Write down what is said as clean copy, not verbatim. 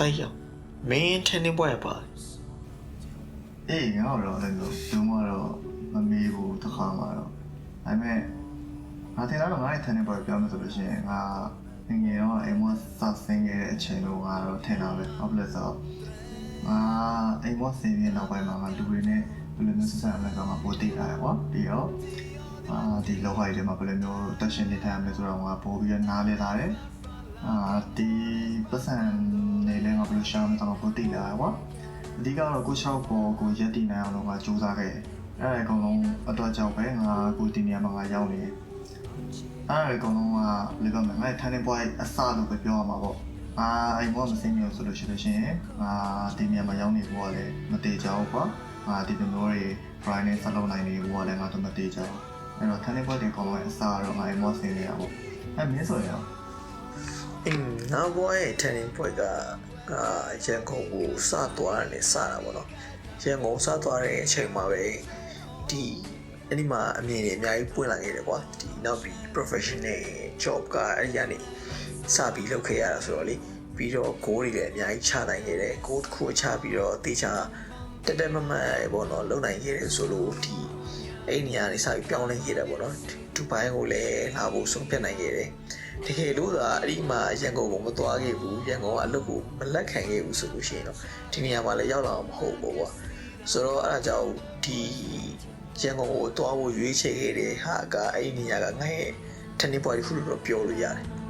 တိုက်ရောက်မင်းထင်းနေပွဲပါအေးငါတော့လည်းလုံးဝတော့မမေးဘူးတစ်ခါမှတော့ဒါပေမဲ့ငါထင်တာတော့ငါ့ရဲ့ထင်းနေပွဲပြောမယ်ဆိုလို့ရှိရင်ငါငယ်တော့အိမ်မစဆင်းခဲ့တဲ့အချိန်တော့ငါတော့ထင်တာပဲဟုတ်လဲဆိုတော့ငါအိမ်မဆင်းနေနောက်ပိုင်းမှာငါလူတွေနဲ့ဘယ်လိုမျိုးဆက်ဆံရမလဲဆိုတော့ပိုသိလာတယ်ကွာပြီးတော့ဒီလောကကြီးထဲမှာဘယ်လိုမျိုးတက်ရှင်နေထိုင်ရမလဲဆိုတော့ငါပို့ပြီးနားလည်လာတယ်ဒီပတ်စံနေလဲငါဘယ်လိုရှောင်းမလဲဆိုတော့ပိုသိလာတယ်ကွာအဓိကတော့ကို6ပေါ်ကိုရက်တည်နိုင်အောင်လို့ငါစူးစမ်းခဲ့တယ်အဲ့ဒါအကုန်လုံးအတွက်ကြောင့်ပဲငါကိုဒီနေရာမှာငါရောက်နေတယ်အဲ့ဒါအကုန်လုံးကဘယ်လိုပြောမလဲငါထိုင်နေပွဲအစလို့ပဲပြောရမှာပေါ့အိမ်မမစင်းမျိုးဆိုလို့ရှိရင်ငါဒီနေရာမှာရောက်နေဖို့ကလည်းမတေချောဘူးကွာဒီလိုမျိုးတွေ Brian နဲ့ဆက်လုပ်နိုင်နေဖို့ကလည်းငါတို့မတေချောဘူးအဲ့တော့ထိုင်နေပွဲတွေအကုန်လုံးအစတော့ငါအိမ်မစင်းနေရပေါ့အဲ့မင်းဆိုရင်ငါပွဲထင်းနေပွဲကရန်ကုန်ကိုစသွားတယ်စတာပေါ့နော်ရန်ကုန်စသွားတဲ့အချိန်မှာပဲဒီအဲ့ဒီမှာအမြင်တွေအများကြီးပွင့်လာခဲ့တယ်ကွာဒီနောက်ပြီး professional job ကအဲ့ဒီကနေစပြီးလုပ်ခဲ့ရတာဆိုတော့လေပြီးတော့ goal တွေလည်းအများကြီးချနိုင်ခဲ့တယ် goal တစ်ခုချပြီးတော့တေချာတက်မမပေါ့နော်လုံနိုင်ခဲ့တယ်ဆိုလို့ဒီအဲ့နေရာနေစပြီးပြောင်းလဲခဲ့တယ်ပေါ့နော်ဒူဘိုင်းကိုလည်းလာဖို့ဆုံးဖြတ်နိုင်ခဲ့တယ်တကယ်လို့သာအဲ့ဒီမှာရန်ကုန်ကိုမသွားခဲ့ဘူးရန်ကုန်ကအလုပ်ကိုမလက်ခံခဲ့ဘူးဆိုလို့ရှိရင်တော့ဒီနေရာမှာလည်းရောက်လာမှာမဟုတ်ဘူးပေါ့ဆိုတော့အဲ့ဒါကြောင့်ဒီရန်ကုန်ကိုသွားဖို့ရွေးချယ်ခဲ့တဲ့ဟာကအဲ့ဒီနေရာကငါ့ရဲ့ထင်းနေပွဲတစ်ခုလို့တော့ပြောလို့ရတယ်